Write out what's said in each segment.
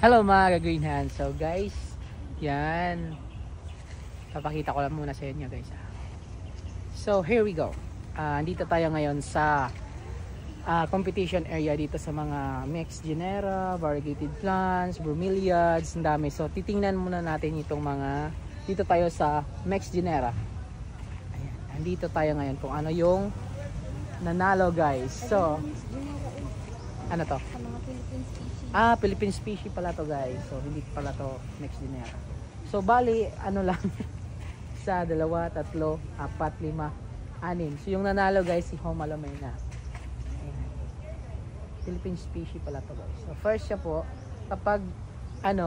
Hello mga ka-green hands. So guys, yan. Papakita ko lang muna sa inyo guys. So here we go. Andito tayo ngayon sa competition area dito sa mga mixed genera, variegated plants, bromeliads, ang dami. So titingnan muna natin itong mga, dito tayo sa mixed genera. Ayan. Andito tayo ngayon kung ano yung nanalo guys. So, ano to? Philippine species pala to guys. So hindi pala to mixed genera. So bali ano lang sa 2, 3, 4, 5, 6. So yung nanalo guys si Homalomena. Ayan. Philippine species pala to guys. So first siya po kapag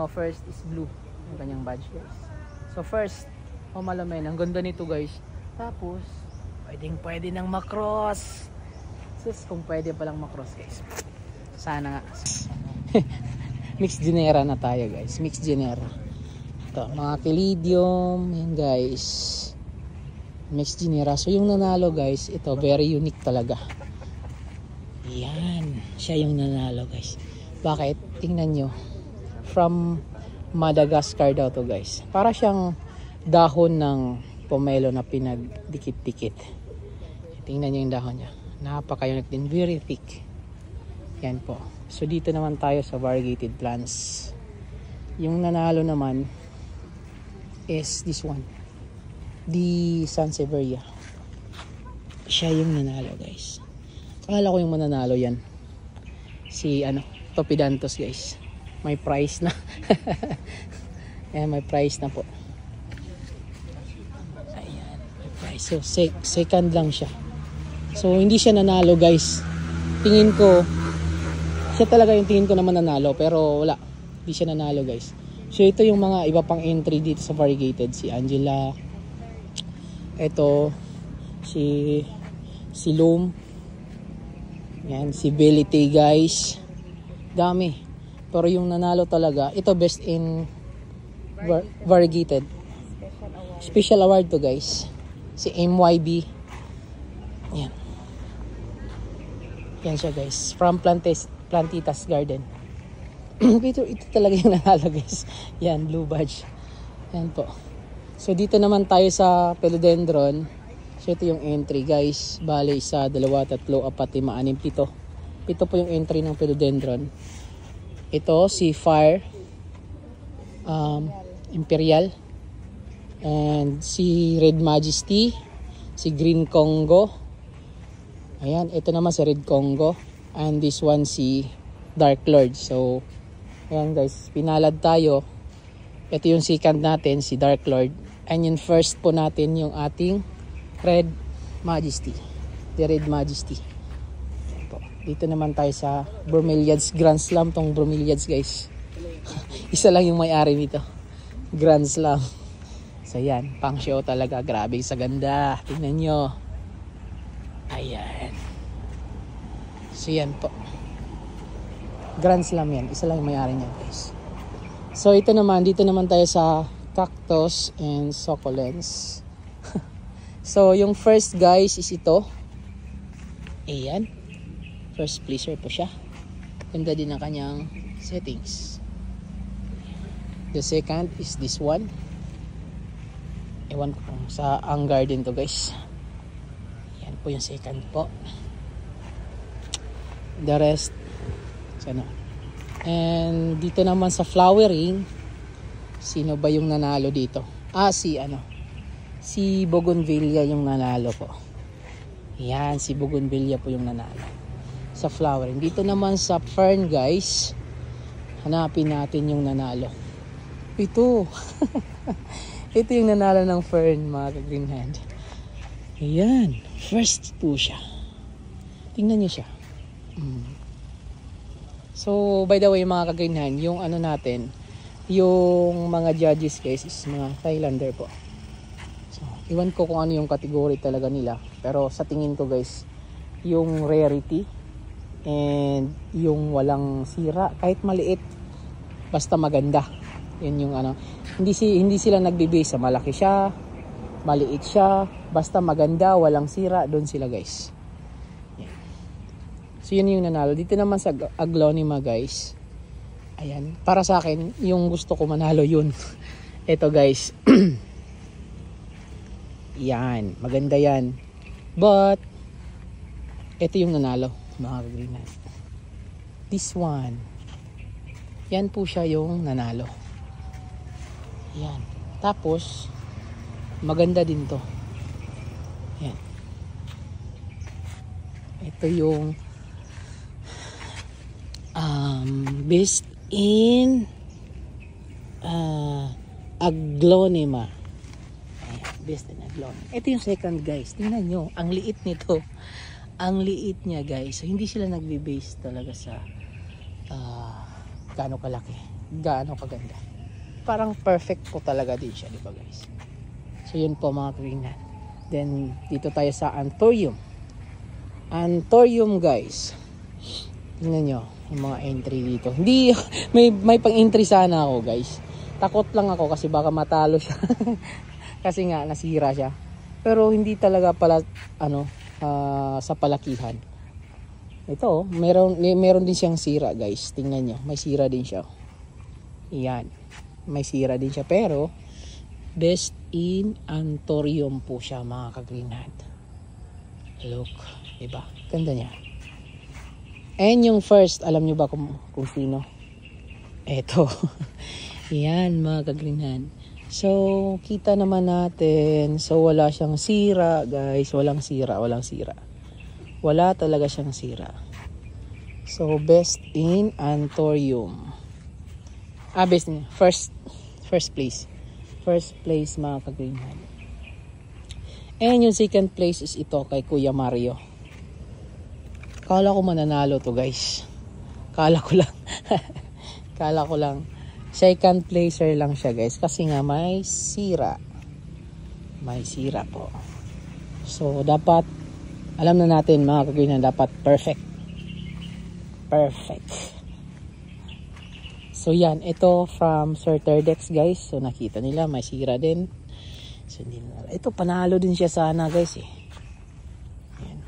first is blue yung kanyang badge guys. So first Homalomena. Ang ganda nito guys. Tapos pwede nang macross. Sus kung pwede palang macross guys. Sana nga. Mixed genera na tayo guys. Mixed genera. Ito, mga Calidium. Yan guys. Mixed genera. So yung nanalo guys, ito very unique talaga. Yan. Siya yung nanalo guys. Bakit? Tingnan nyo. From Madagascar daw to guys. Para siyang dahon ng pomelo na pinagdikit-dikit. Tingnan nyo yung dahon niya. Napaka-unique din. Very thick. Yan po. So dito naman tayo sa variegated plants. Yung nanalo naman is this one. The Sansevieria. Siya yung nanalo guys. Akala ko yung mananalo yan. Si Topidanthus guys. May price na. Ayan, may price na po. Ayan, may price. So second lang siya. So hindi siya nanalo guys. Tingin ko siya talaga yung tingin ko naman nanalo, pero wala, hindi siya nanalo guys. So ito yung mga iba pang entry dito sa variegated. Si Angela, ito si Loam, yan, si Belite guys, dami. Pero yung nanalo talaga, ito best in variegated. Special award to guys. Si MYB, yan. Yan siya guys, from Plantitas Garden. ito talaga yung nanalo guys. Yan, blue badge. Yan po. So dito naman tayo sa Philodendron. So ito yung entry guys. Bale, 1, 2, 3, 4, 5, 6, 7. 7 po yung entry ng Philodendron. Ito si Fire Imperial. And si Red Majesty. Si Green Congo. Ayan, ito naman si Red Congo. And this one si Dark Lord. So, ayan guys, pinalad tayo. Ito yung second natin, si Dark Lord. And yung first po natin, yung ating Red Majesty. The Red Majesty. Dito naman tayo sa Bromeliads. Grand Slam tong Bromeliads guys. Isa lang yung may-ari nito. Grand Slam. So, yan. Pang show talaga. Grabe sa ganda. Tingnan nyo. Ayan. So yan po. Grand Slam yan. Isa lang yung may-ari niyan guys. So ito naman. Dito naman tayo sa cactus and succulents. So yung first guys is ito. Ayan. First pleaser po siya. Ganda din ang kanyang settings. The second is this one. Ewan ko kung sa ang garden to guys. Yan po yung second po. The rest sana. And dito naman sa flowering, sino ba yung nanalo dito? Si Bougainvillea yung nanalo po. Yan, si Bougainvillea po yung nanalo sa flowering. Dito naman sa fern guys, hanapin natin yung nanalo. Ito. Ito yung nanalo ng fern mga ka-green hand. Ayan, first po siya. Tingnan niyo siya. So by the way mga ka-green hand, yung natin, yung mga judges guys is mga Thailander po. So iwan ko kung ano yung category talaga nila, pero sa tingin ko guys, yung rarity and yung walang sira, kahit maliit basta maganda, yun yung hindi sila nagbe-base sa malaki siya, maliit siya, basta maganda, walang sira, doon sila guys. So yun yung nanalo. Dito naman sa Aglonema guys, Ayan, para sa akin, yung gusto ko manalo yun. Ito guys. Yan, maganda yan. But, ito yung nanalo, mga ka-greenhand. This one. Yan po siya yung nanalo. Yan. Tapos, maganda din to. Yan. Ito yung best in Aglonema. Ayan, best in Aglonema. Ito yung second guys. Tingnan nyo, ang liit nito. Ang liit niya guys. So, hindi sila nagbe-base talaga sa gaano kalaki, gaano kaganda. Parang perfect po talaga din siya, di ba guys? So yun po mga ka-greenhand. Then dito tayo sa Anthurium. Anthurium guys. Tingnan nyo yung mga entry dito. Hindi, may pang-entry sana ako guys. Takot lang ako kasi baka matalo siya. Kasi nga nasira siya. Pero hindi talaga pala sa palakihan. Ito, meron din siyang sira guys. Tingnan nyo, may sira din siya. Yan. May sira din siya pero best in Anthurium po siya mga ka-greenhand. Look, diba? Ganda niya. And yung first, alam nyo ba kung sino? Eto. Yan mga ka-greenhand. So, kita naman natin. So, wala siyang sira guys. Walang sira. Wala talaga siyang sira. So, best in Anthurium. Best in first place. First place mga ka-greenhand. And yung second place is ito kay Kuya Mario. Kala ko mananalo to guys. Kala ko lang. Second placer lang siya guys. Kasi nga may sira. May sira po. So dapat, alam na natin mga ka-greenhand, dapat perfect. So yan, ito from Sir Terdex guys. So nakita nila may sira din. So hindi na. Ito panalo din siya sana guys eh. Yan.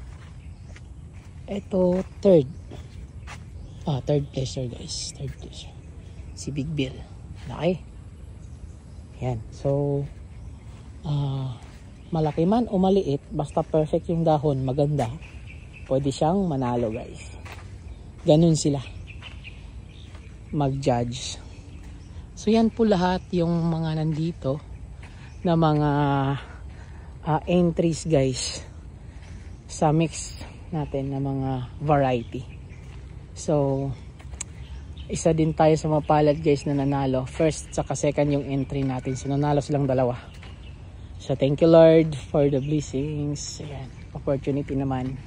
Ito third placer guys. Third placer. Si Big Bill. Laki. Yan. So malaki man o maliit, basta perfect yung dahon, maganda, pwede siyang manalo guys. Ganun sila mag-judge. So yan po lahat yung mga nandito na mga entries guys sa mix natin na mga variety. So isa din tayo sa mapalad guys na nanalo. First saka second yung entry natin. So nanalo silang dalawa. So thank you Lord for the blessings. Ayan, opportunity naman.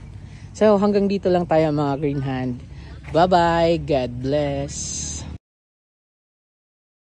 So hanggang dito lang tayo mga greenhand. Bye bye. God bless.